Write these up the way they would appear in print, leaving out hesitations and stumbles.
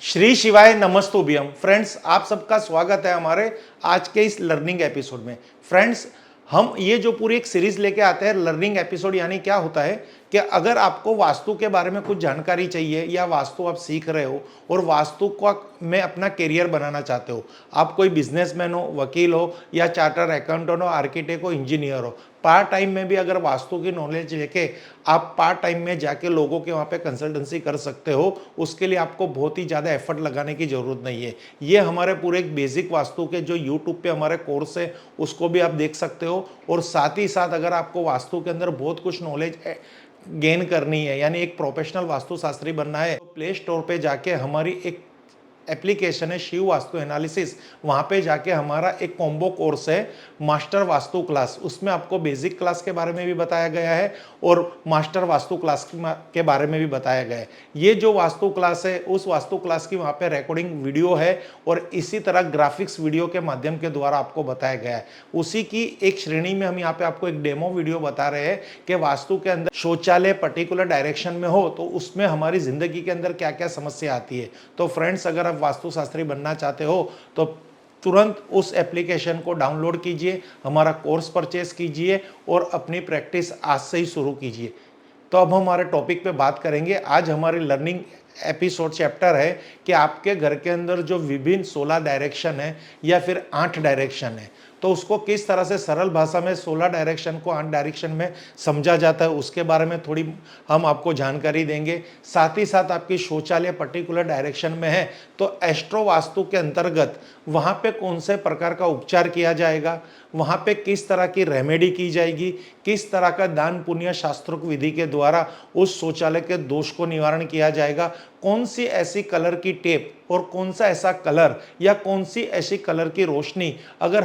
श्री शिवाय नमस्तुभ्यम। फ्रेंड्स, आप सबका स्वागत है हमारे आज के इस लर्निंग एपिसोड में। फ्रेंड्स, हम ये जो पूरी एक सीरीज लेके आते हैं लर्निंग एपिसोड, यानी क्या होता है कि अगर आपको वास्तु के बारे में कुछ जानकारी चाहिए या वास्तु आप सीख रहे हो और वास्तु को में अपना करियर बनाना चाहते हो, आप कोई बिजनेसमैन हो, वकील हो या चार्टर अकाउंटेंट हो, आर्किटेक्ट हो, इंजीनियर हो, पार्ट टाइम में भी अगर वास्तु की नॉलेज लेके आप पार्ट टाइम में जाके लोगों के वहाँ पे कंसल्टेंसी कर सकते हो, उसके लिए आपको बहुत ही ज़्यादा एफर्ट लगाने की ज़रूरत नहीं है। ये हमारे पूरे एक बेसिक वास्तु के जो यूट्यूब पे हमारे कोर्स है उसको भी आप देख सकते हो। और साथ ही साथ अगर आपको वास्तु के अंदर बहुत कुछ नॉलेज गेन करनी है, यानी एक प्रोफेशनल वास्तुशास्त्री बनना है, तो प्ले स्टोर पे जाके हमारी एक एप्लीकेशन है शिव वास्तु एनालिसिस, वहाँ पे जाके हमारा एक कॉम्बो कोर्स है मास्टर वास्तु क्लास। उसमें आपको बेसिक क्लास के बारे में भी बताया गया है और मास्टर वास्तु क्लास के बारे में भी बताया गया है। ये जो वास्तु क्लास है उस वास्तु क्लास की वहाँ पे रिकॉर्डिंग वीडियो है और इसी तरह ग्राफिक्स वीडियो के माध्यम के द्वारा आपको बताया गया है। उसी की एक श्रेणी में हम यहाँ पे आपको एक डेमो वीडियो बता रहे हैं कि वास्तु के अंदर शौचालय पर्टिकुलर डायरेक्शन में हो तो उसमें हमारी जिंदगी के अंदर क्या क्या समस्या आती है। तो फ्रेंड्स, अगर आप वास्तुशास्त्री बनना चाहते हो तो तुरंत उस एप्लीकेशन को डाउनलोड कीजिए, हमारा कोर्स परचेस कीजिए और अपनी प्रैक्टिस आज से ही शुरू कीजिए। तो अब हमारे टॉपिक पे बात करेंगे। आज हमारी लर्निंग एपिसोड चैप्टर है कि आपके घर के अंदर जो विभिन्न 16 डायरेक्शन है या फिर 8 डायरेक्शन है, तो उसको किस तरह से सरल भाषा में 16 डायरेक्शन को 8 डायरेक्शन में समझा जाता है उसके बारे में थोड़ी हम आपको जानकारी देंगे। साथ ही साथ आपकी शौचालय पर्टिकुलर डायरेक्शन में है तो एस्ट्रो वास्तु के अंतर्गत वहाँ पे कौन से प्रकार का उपचार किया जाएगा, वहाँ पे किस तरह की रेमेडी की जाएगी, किस तरह का दान पुण्य शास्त्रोक्त विधि के द्वारा उस शौचालय के दोष को निवारण किया जाएगा, कौन सी ऐसी कलर की टेप और कौन सा ऐसा कलर या कौन सी ऐसी कलर की रोशनी अगर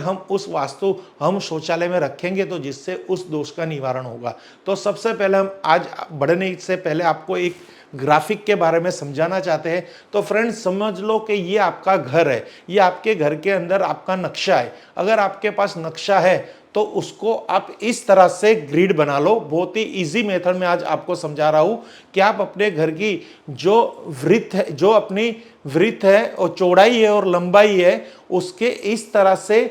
हम शौचालय में रखेंगे तो जिससे उस दोष का निवारण होगा। तो सबसे पहले हम आज बढ़ने से पहले आपको एक ग्राफिक के बारे में समझाना चाहते हैं। तो फ्रेंड्स, समझ लो कि ये आपका घर है, ये आपके घर के अंदर आपका नक्शा है। अगर आपके पास नक्शा है तो उसको आप इस तरह से ग्रिड बना लो। बहुत ही इजी मेथड में आज आपको समझा रहा हूं कि आप अपने घर की जो वृत्त है, जो अपनी वृत्त है और चौड़ाई है और लंबाई है, उसके इस तरह से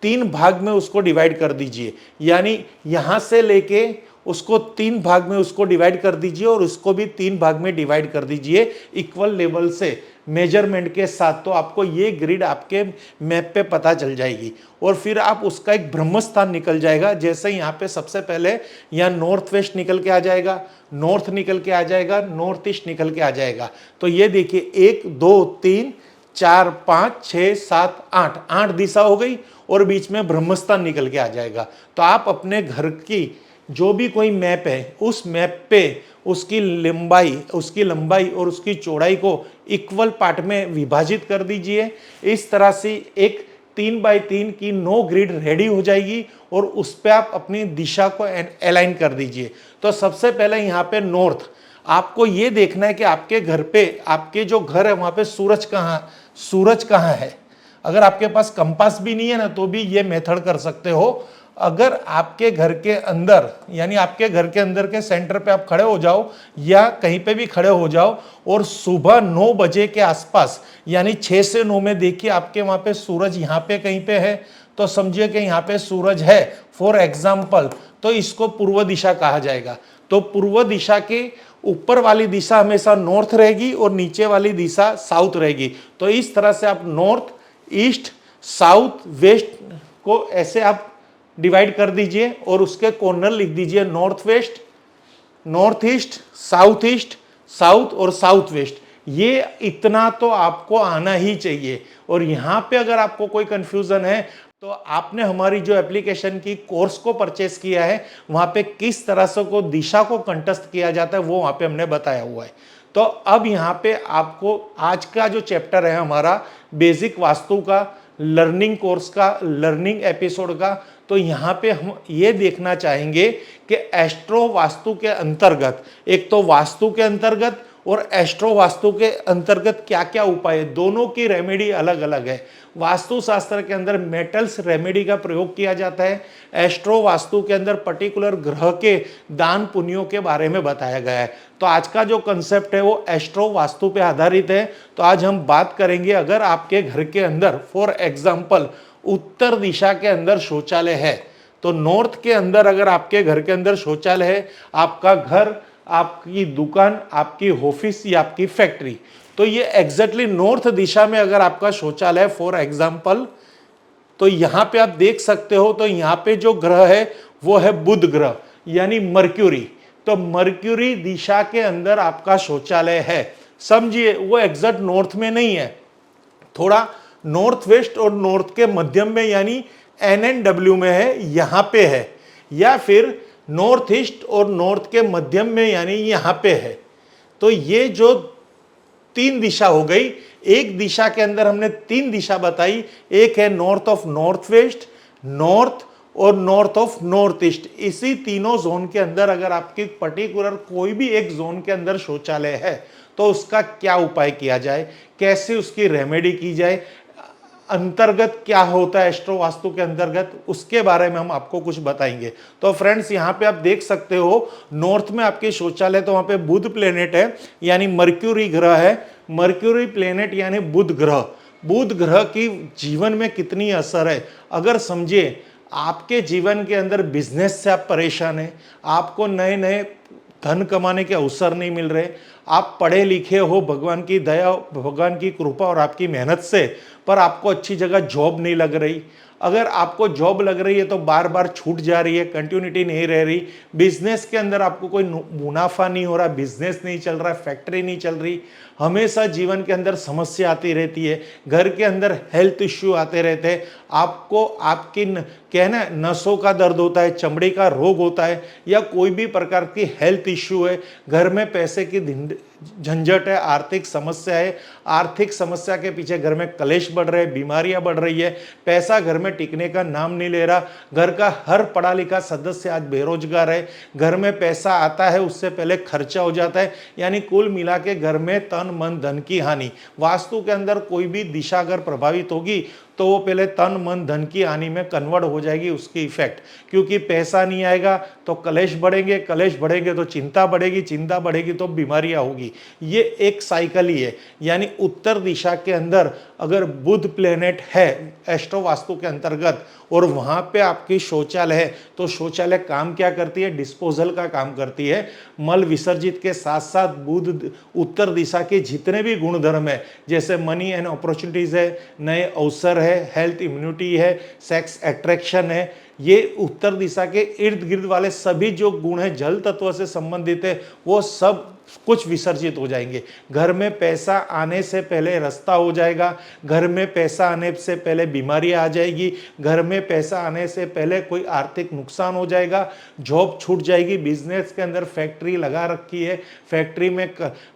3 भाग में उसको डिवाइड कर दीजिए। यानी यहां से लेके उसको 3 भाग में उसको डिवाइड कर दीजिए और उसको भी 3 भाग में डिवाइड कर दीजिए इक्वल लेवल से मेजरमेंट के साथ। तो आपको ये ग्रिड आपके मैप पे पता चल जाएगी और फिर आप उसका एक ब्रह्म स्थान निकल जाएगा। जैसे यहाँ पे सबसे पहले यहाँ नॉर्थ वेस्ट निकल के आ जाएगा, नॉर्थ निकल के आ जाएगा, नॉर्थ ईस्ट निकल के आ जाएगा। तो ये देखिए 1 2 3 4 5 6 7 8 8 दिशा हो गई और बीच में ब्रह्म स्थान निकल के आ जाएगा। तो आप अपने घर की जो भी कोई मैप है उस मैप पे उसकी लंबाई और उसकी चौड़ाई को इक्वल पार्ट में विभाजित कर दीजिए। इस तरह से एक 3x3 की नो ग्रिड रेडी हो जाएगी और उस पर आप अपनी दिशा को अलाइन कर दीजिए। तो सबसे पहले यहाँ पे नॉर्थ, आपको ये देखना है कि आपके घर पे, आपके जो घर है वहाँ पे सूरज कहाँ है। अगर आपके पास कंपास भी नहीं है ना तो भी ये मेथड कर सकते हो। अगर आपके घर के अंदर, यानी आपके घर के अंदर के सेंटर पे आप खड़े हो जाओ या कहीं पे भी खड़े हो जाओ और सुबह 9 बजे के आसपास, यानी 6 से 9 में देखिए आपके वहां पे सूरज यहाँ पे कहीं पे है, तो समझिए कि यहाँ पे सूरज है फॉर एग्जाम्पल, तो इसको पूर्व दिशा कहा जाएगा। तो पूर्व दिशा के ऊपर वाली दिशा हमेशा नॉर्थ रहेगी और नीचे वाली दिशा साउथ रहेगी। तो इस तरह से आप नॉर्थ, ईस्ट, साउथ, वेस्ट को ऐसे आप डिवाइड कर दीजिए और उसके कॉर्नर लिख दीजिए north west, north east, south और साउथ वेस्ट। ये इतना तो आपको आना ही चाहिए। और यहाँ पे अगर आपको कोई कंफ्यूजन है तो आपने हमारी जो एप्लीकेशन की कोर्स को परचेस किया है वहां पे किस तरह से को दिशा को कंटस्ट किया जाता है वो वहां पे हमने बताया हुआ है। तो अब यहाँ पे आपको आज का जो चैप्टर है हमारा बेसिक वास्तु का, लर्निंग कोर्स का, लर्निंग एपिसोड का, तो यहाँ पे हम ये देखना चाहेंगे कि एस्ट्रो वास्तु के अंतर्गत, एक तो वास्तु के अंतर्गत और एस्ट्रो वास्तु के अंतर्गत क्या क्या उपाय है, दोनों की रेमेडी अलग अलग है। वास्तु शास्त्र के अंदर मेटल्स रेमेडी का प्रयोग किया जाता है, एस्ट्रो वास्तु के अंदर पर्टिकुलर ग्रह के दान पुण्यों के बारे में बताया गया है। तो आज का जो कंसेप्ट है वो एस्ट्रो वास्तु पे आधारित है। तो आज हम बात करेंगे, अगर आपके घर के अंदर फॉर एग्जाम्पल उत्तर दिशा के अंदर शौचालय है, तो नॉर्थ के अंदर अगर आपके घर के अंदर शौचालय है, आपका घर, आपकी दुकान, आपकी ऑफिस या आपकी फैक्ट्री, तो ये एग्जैक्टली नॉर्थ दिशा में अगर आपका शौचालय फॉर एग्जाम्पल, तो यहां पे आप देख सकते हो, तो यहां पे जो ग्रह है वो है बुध ग्रह यानी मर्क्यूरी। तो मर्क्यूरी दिशा के अंदर आपका शौचालय है, समझिए वो एग्जैक्ट नॉर्थ में नहीं है, थोड़ा नॉर्थ वेस्ट और नॉर्थ के मध्यम में यानी NNW में है, यहां पे है, या फिर नॉर्थ ईस्ट और नॉर्थ के मध्यम में यानी यहां पे है। तो ये जो तीन दिशा हो गई, एक दिशा के अंदर हमने तीन दिशा बताई, एक है north of north west, north और नॉर्थ ऑफ नॉर्थ ईस्ट। इसी तीनों जोन के अंदर अगर आपकी पर्टिकुलर कोई भी एक जोन के अंदर शौचालय है, तो उसका क्या उपाय किया जाए, कैसे उसकी रेमेडी की जाए, अंतर्गत क्या होता है एस्ट्रो वास्तु के अंतर्गत, उसके बारे में हम आपको कुछ बताएंगे। तो फ्रेंड्स यहाँ पे आप देख सकते हो, नॉर्थ में आपके शौचालय, तो वहां पे बुध प्लेनेट है यानी मर्क्यूरी ग्रह है, मर्क्यूरी प्लेनेट यानी बुध ग्रह। बुध ग्रह की जीवन में कितनी असर है, अगर समझिए आपके जीवन के अंदर बिजनेस से आप परेशान हैं, आपको नए नए धन कमाने के अवसर नहीं मिल रहे, आप पढ़े लिखे हो, भगवान की दया, भगवान की कृपा और आपकी मेहनत से, पर आपको अच्छी जगह जॉब नहीं लग रही, अगर आपको जॉब लग रही है तो बार बार छूट जा रही है, कंटिन्यूटी नहीं रह रही, बिजनेस के अंदर आपको कोई मुनाफा नहीं हो रहा, बिजनेस नहीं चल रहा, फैक्ट्री नहीं चल रही, हमेशा जीवन के अंदर समस्या आती रहती है, घर के अंदर हेल्थ इश्यू आते रहते हैं, आपको आपकी कहना नसों का दर्द होता है, चमड़ी का रोग होता है, या कोई भी प्रकार की हेल्थ इश्यू है, घर में पैसे की झंझट है, आर्थिक समस्या है, आर्थिक समस्या के पीछे घर में कलेश बढ़ रहे हैं, बीमारियां बढ़ रही है, पैसा घर में टिकने का नाम नहीं ले रहा, घर का हर पढ़ा लिखा सदस्य आज बेरोजगार है, घर में पैसा आता है उससे पहले खर्चा हो जाता है, यानी कुल मिला के घर में तन मन धन की हानि। वास्तु के अंदर कोई भी दिशा अगर प्रभावित होगी तो वो पहले तन मन धन की हानि में कन्वर्ट हो जाएगी उसकी इफेक्ट, क्योंकि पैसा नहीं आएगा तो कलेश बढ़ेंगे, कलेश बढ़ेंगे तो चिंता बढ़ेगी, चिंता बढ़ेगी तो बीमारियां होगी, ये एक साइकिल ही है। यानी उत्तर दिशा के अंदर अगर बुध प्लेनेट है एस्ट्रो वास्तु के अंतर्गत और वहां पे आपकी शौचालय है, तो शौचालय काम क्या करती है, डिस्पोजल का काम करती है, मल विसर्जित के साथ साथ बुध उत्तर दिशा के जितने भी गुणधर्म है, जैसे मनी एंड अपॉर्चुनिटीज है, नए अवसर है, हेल्थ इम्यूनिटी है, सेक्स अट्रैक्शन है, ये उत्तर दिशा के इर्द गिर्द वाले सभी जो गुण है जल तत्व से संबंधित है, वो सब कुछ विसर्जित हो जाएंगे। घर में पैसा आने से पहले रास्ता हो जाएगा, घर में पैसा आने से पहले बीमारी आ जाएगी, घर में पैसा आने से पहले कोई आर्थिक नुकसान हो जाएगा, जॉब छूट जाएगी, बिजनेस के अंदर फैक्ट्री लगा रखी है, फैक्ट्री में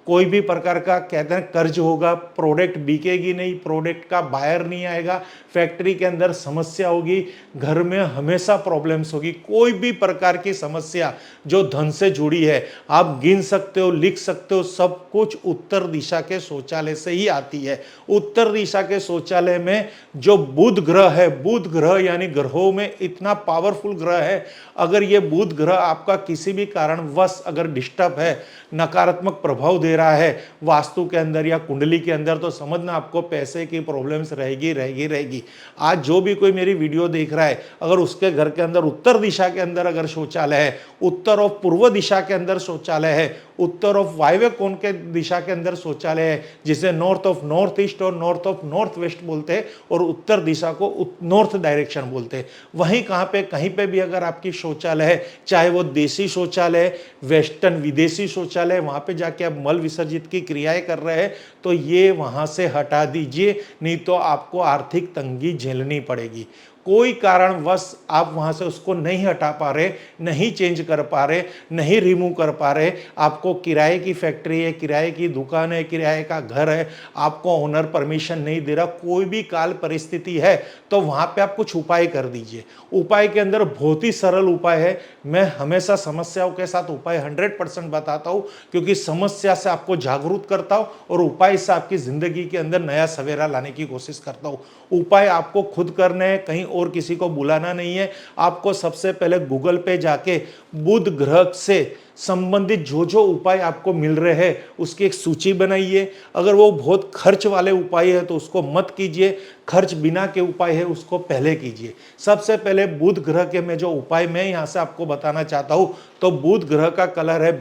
कोई भी प्रकार का कहते हैं कर्ज होगा, प्रोडक्ट बिकेगी नहीं, प्रोडक्ट का बायर नहीं आएगा, फैक्ट्री के अंदर समस्या होगी, घर में हमेशा प्रॉब्लम्स होगी, कोई भी प्रकार की समस्या जो धन से जुड़ी है आप गिन सकते हो, लिख सकते हो, सब कुछ उत्तर दिशा के शौचालय से ही आती है। उत्तर दिशा के शौचालय में जो बुध ग्रह है, बुध ग्रह यानी ग्रहों में इतना पावरफुल ग्रह है, अगर ये बुध ग्रह आपका किसी भी कारणवश अगर डिस्टर्ब है, नकारात्मक प्रभाव दे रहा है वास्तु के अंदर या कुंडली के अंदर, तो समझना आपको पैसे की प्रॉब्लम्स रहेगी रहेगी रहेगी। आज जो भी कोई मेरी वीडियो देख रहा है, अगर उसके घर के अंदर उत्तर दिशा के अंदर अगर शौचालय है, उत्तर और पूर्व दिशा के अंदर शौचालय है, उत्तर ऑफ वायव्य कोण के दिशा के अंदर शौचालय है, जिसे नॉर्थ ऑफ नॉर्थ ईस्ट और नॉर्थ ऑफ नॉर्थ वेस्ट बोलते हैं, और उत्तर दिशा को नॉर्थ डायरेक्शन बोलते हैं, वहीं कहाँ पे कहीं पे भी अगर आपकी शौचालय है, चाहे वो देसी शौचालय, वेस्टर्न विदेशी शौचालय, वहां पे जाके आप मल विसर्जित की क्रियाएं कर रहे हैं, तो ये वहां से हटा दीजिए, नहीं तो आपको आर्थिक तंगी झेलनी पड़ेगी। कोई कारणवश आप वहां से उसको नहीं हटा पा रहे, नहीं चेंज कर पा रहे, नहीं रिमूव कर पा रहे, आपको किराए की फैक्ट्री है, किराए की दुकान है, किराए का घर है, आपको ओनर परमिशन नहीं दे रहा, कोई भी काल परिस्थिति है, तो वहां पे आप कुछ उपाय कर दीजिए। उपाय के अंदर बहुत ही सरल उपाय है। मैं हमेशा समस्याओं के साथ उपाय 100% बताता हूं, क्योंकि समस्या से आपको जागरूक करता हूं और उपाय से आपकी जिंदगी के अंदर नया सवेरा लाने की कोशिश करता हूं। उपाय आपको खुद करने हैं, कहीं और किसी को बुलाना नहीं है। आपको सबसे पहले गूगल पे जाके बुध ग्रह से संबंधित जो जो उपाय आपको मिल रहे हैं उसकी एक सूची बनाइए। अगर वो बहुत खर्च वाले उपाय है तो उसको मत कीजिए, खर्च बिना के उपाय है उसको पहले कीजिए। सबसे पहले बुध ग्रह के में जो उपाय मैं यहाँ से आपको बताना चाहता हूँ, तो बुध ग्रह का कलर है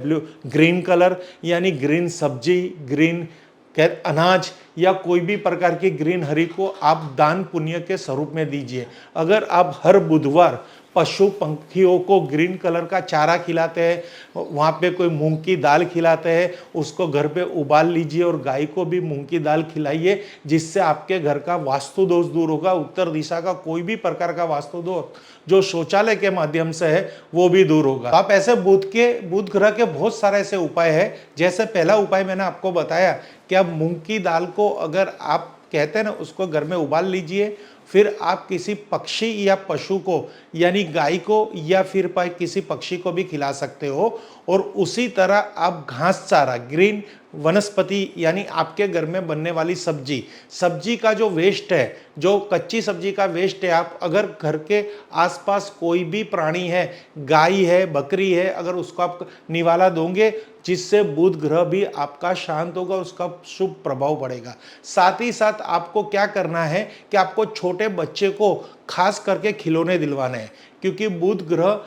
ग्रीन कलर, यानी ग्रीन सब्जी, ग्रीन अनाज या कोई भी प्रकार की ग्रीन हरी को आप दान पुण्य के स्वरूप में दीजिए। अगर आप हर बुधवार पशु पंखियों को ग्रीन कलर का चारा खिलाते हैं, वहाँ पे कोई मूंग की दाल खिलाते हैं, उसको घर पे उबाल लीजिए और गाय को भी मूंग की दाल खिलाइए, जिससे आपके घर का वास्तु दोष दूर होगा। उत्तर दिशा का कोई भी प्रकार का वास्तु दोष जो शौचालय के माध्यम से है वो भी दूर होगा। आप ऐसे बुध ग्रह के बहुत सारे ऐसे उपाय है। जैसे पहला उपाय मैंने आपको बताया कि आप मूंग की दाल को, अगर आप कहते हैं ना, उसको घर में उबाल लीजिए, फिर आप किसी पक्षी या पशु को, यानी गाय को या फिर किसी पक्षी को भी खिला सकते हो। और उसी तरह आप घास चारा, ग्रीन वनस्पति, यानी आपके घर में बनने वाली सब्जी का जो वेस्ट है, जो कच्ची सब्जी का वेस्ट है, आप अगर घर के आसपास कोई भी प्राणी है, गाय है, बकरी है, अगर उसको आप निवाला दोगे, जिससे बुध ग्रह भी आपका शांत होगा, उसका शुभ प्रभाव पड़ेगा। साथ ही साथ आपको क्या करना है कि आपको छोटे बच्चे को खास करके खिलौने दिलवाने हैं, क्योंकि बुध ग्रह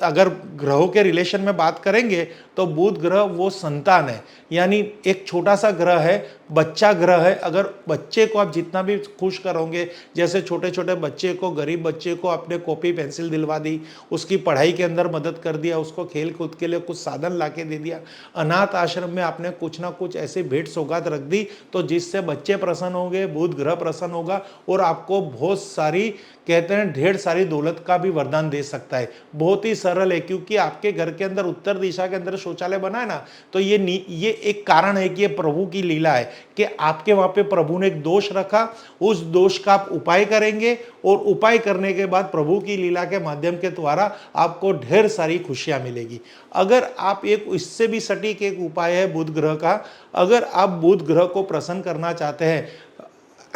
अगर ग्रहों के रिलेशन में बात करेंगे तो बुध ग्रह वो संतान है, यानी एक छोटा सा ग्रह है, बच्चा ग्रह है। अगर बच्चे को आप जितना भी खुश करोगे, जैसे छोटे छोटे बच्चे को, गरीब बच्चे को आपने कॉपी पेंसिल दिलवा दी, उसकी पढ़ाई के अंदर मदद कर दिया, उसको खेल कूद के लिए कुछ साधन ला के दे दिया, अनाथ आश्रम में आपने कुछ ना कुछ ऐसी भेंट सौगात रख दी, तो जिससे बच्चे प्रसन्न होंगे, बुध ग्रह प्रसन्न होगा और आपको बहुत सारी, कहते हैं ढेर सारी दौलत का भी वरदान दे सकता है। बहुत ही सरल है, क्योंकि आपके घर के अंदर उत्तर दिशा के अंदर शौचालय बना है ना, तो ये एक कारण है कि ये प्रभु की लीला है कि आपके वहां पे प्रभु ने एक दोष रखा, उस दोष का आप उपाय करेंगे और उपाय करने के बाद प्रभु की लीला के माध्यम के द्वारा आपको ढेर सारी खुशियां मिलेगी। अगर आप एक इससे भी सटीक एक उपाय है बुध ग्रह का, अगर आप बुध ग्रह को प्रसन्न करना चाहते हैं,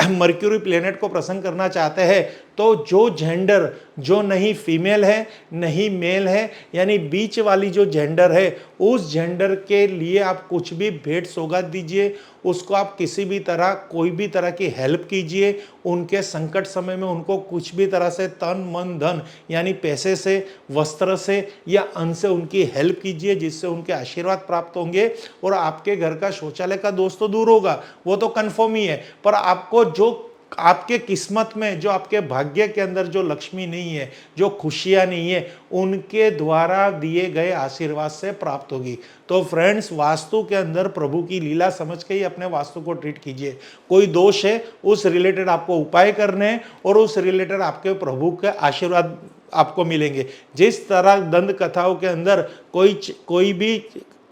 मर्क्यूरी प्लेनेट को प्रसन्न करना चाहते हैं, तो जो जेंडर, जो नहीं फीमेल है नहीं मेल है, यानी बीच वाली जो जेंडर है, उस जेंडर के लिए आप कुछ भी भेंट सौगात दीजिए, उसको आप किसी भी तरह, कोई भी तरह की हेल्प कीजिए, उनके संकट समय में उनको कुछ भी तरह से तन मन धन, यानी पैसे से, वस्त्र से या अन्न से उनकी हेल्प कीजिए, जिससे उनके आशीर्वाद प्राप्त होंगे और आपके घर का शौचालय का दोष तो दूर होगा, वो तो कन्फर्म ही है। पर आपको जो आपके किस्मत में, जो आपके भाग्य के अंदर जो लक्ष्मी नहीं है, जो खुशियां नहीं है, उनके द्वारा दिए गए आशीर्वाद से प्राप्त होगी। तो फ्रेंड्स, वास्तु के अंदर प्रभु की लीला समझ के ही अपने वास्तु को ट्रीट कीजिए। कोई दोष है, उस रिलेटेड आपको उपाय करने हैं और उस रिलेटेड आपके प्रभु के आशीर्वाद आपको मिलेंगे। जिस तरह दंत कथाओं के अंदर कोई भी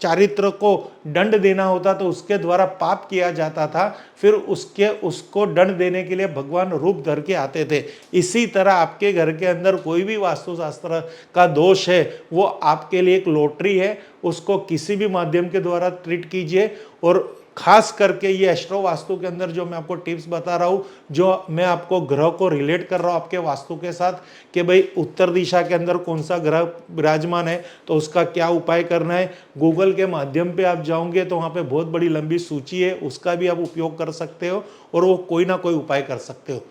चारित्र को दंड देना होता तो उसके द्वारा पाप किया जाता था, फिर उसको दंड देने के लिए भगवान रूप धर के आते थे। इसी तरह आपके घर के अंदर कोई भी वास्तुशास्त्र का दोष है, वो आपके लिए एक लॉटरी है, उसको किसी भी माध्यम के द्वारा ट्रीट कीजिए। और खास करके ये एस्ट्रो वास्तु के अंदर जो मैं आपको टिप्स बता रहा हूँ, जो मैं आपको ग्रह को रिलेट कर रहा हूँ आपके वास्तु के साथ, कि भाई उत्तर दिशा के अंदर कौन सा ग्रह विराजमान है तो उसका क्या उपाय करना है, गूगल के माध्यम पे आप जाओगे तो वहाँ पे बहुत बड़ी लंबी सूची है, उसका भी आप उपयोग कर सकते हो और वो कोई ना कोई उपाय कर सकते हो।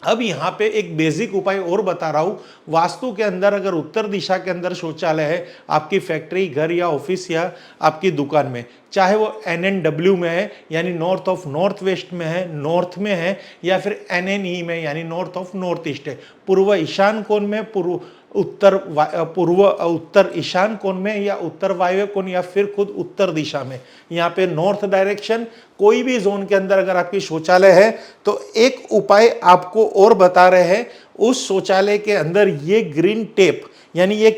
अब यहाँ पे एक बेसिक उपाय और बता रहा हूँ। वास्तु के अंदर अगर उत्तर दिशा के अंदर शौचालय है, आपकी फैक्ट्री, घर या ऑफिस या आपकी दुकान में, चाहे वो NNW में है यानी नॉर्थ ऑफ नॉर्थ वेस्ट में है, नॉर्थ में है, या फिर NNE में यानी नॉर्थ ऑफ नॉर्थ ईस्ट है, पूर्व ईशान कोण में, पूर्व पूर्व उत्तर ईशान कोण में या उत्तर वायव्य कोण या फिर खुद उत्तर दिशा में। यहाँ पे नॉर्थ डायरेक्शन कोई भी जोन के अंदर अगर आपकी शौचालय है तो एक उपाय आपको और बता रहे हैं, उस शौचालय के अंदर ये ग्रीन टेप यानी ये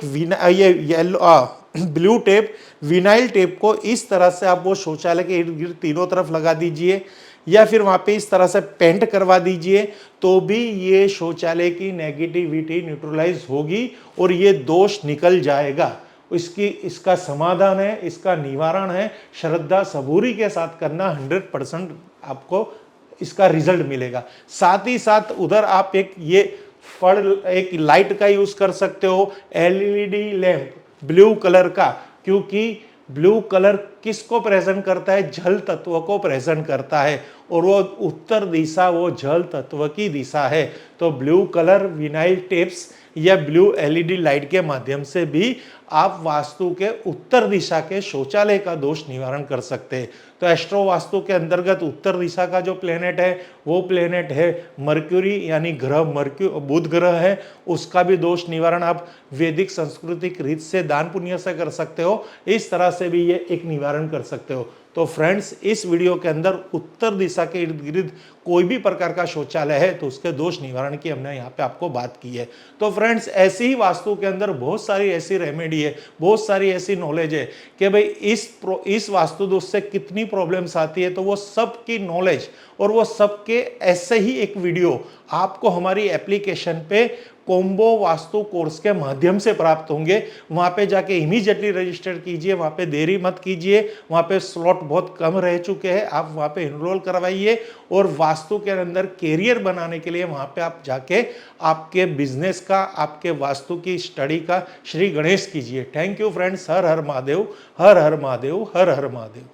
ब्लू टेप, विनाइल टेप को इस तरह से आप वो शौचालय के इर्द गिर्द तीनों तरफ लगा दीजिए या फिर वहां पे इस तरह से पेंट करवा दीजिए, तो भी ये शौचालय की नेगेटिविटी न्यूट्रलाइज होगी और ये दोष निकल जाएगा। इसका समाधान है, इसका निवारण है, श्रद्धा सबूरी के साथ करना, 100% आपको इसका रिजल्ट मिलेगा। साथ ही साथ उधर आप एक लाइट का यूज कर सकते हो, एलईडी लैंप ब्लू कलर का, क्योंकि ब्लू कलर किसको प्रेजेंट करता है? जल तत्व को प्रेजेंट करता है और वो उत्तर दिशा वो जल तत्व की दिशा है। तो ब्लू कलर विनाइल टेप्स या ब्लू एलईडी लाइट के माध्यम से भी आप वास्तु के उत्तर दिशा के शौचालय का दोष निवारण कर सकते हैं। तो एस्ट्रो वास्तु के अंतर्गत उत्तर दिशा का जो प्लेनेट है वो प्लेनेट है मर्क्यूरी, यानी ग्रह बुध ग्रह है, उसका भी दोष निवारण आप वैदिक सांस्कृतिक रीत से दान पुण्य से कर सकते हो। इस तरह से भी ये एक निवारण कर सकते हो। तो फ्रेंड्स, इस वीडियो के अंदर उत्तर दिशा के इर्द गिर्द कोई भी प्रकार का शौचालय है तो उसके दोष निवारण की हमने यहाँ पे आपको बात की है। तो फ्रेंड्स, ऐसी ही वास्तु के अंदर बहुत सारी ऐसी रेमेडी है, बहुत सारी ऐसी नॉलेज है कि भाई इस वास्तु दोष से कितनी प्रॉब्लम्स आती है, तो वो सब की नॉलेज और वो सबके ऐसे ही एक वीडियो आपको हमारी एप्लीकेशन पे कॉम्बो वास्तु कोर्स के माध्यम से प्राप्त होंगे। वहां पे जाके इमीडिएटली रजिस्टर कीजिए, वहां पे देरी मत कीजिए, वहां पे स्लॉट बहुत कम रह चुके हैं, आप वहां पे इनरोल करवाइए और वास्तु के अंदर कैरियर बनाने के लिए वहां पे आप जाके आपके बिजनेस का, आपके वास्तु की स्टडी का श्री गणेश कीजिए। Thank you friends. Her her Mahadev, her her Mahadev, her her Mahadev.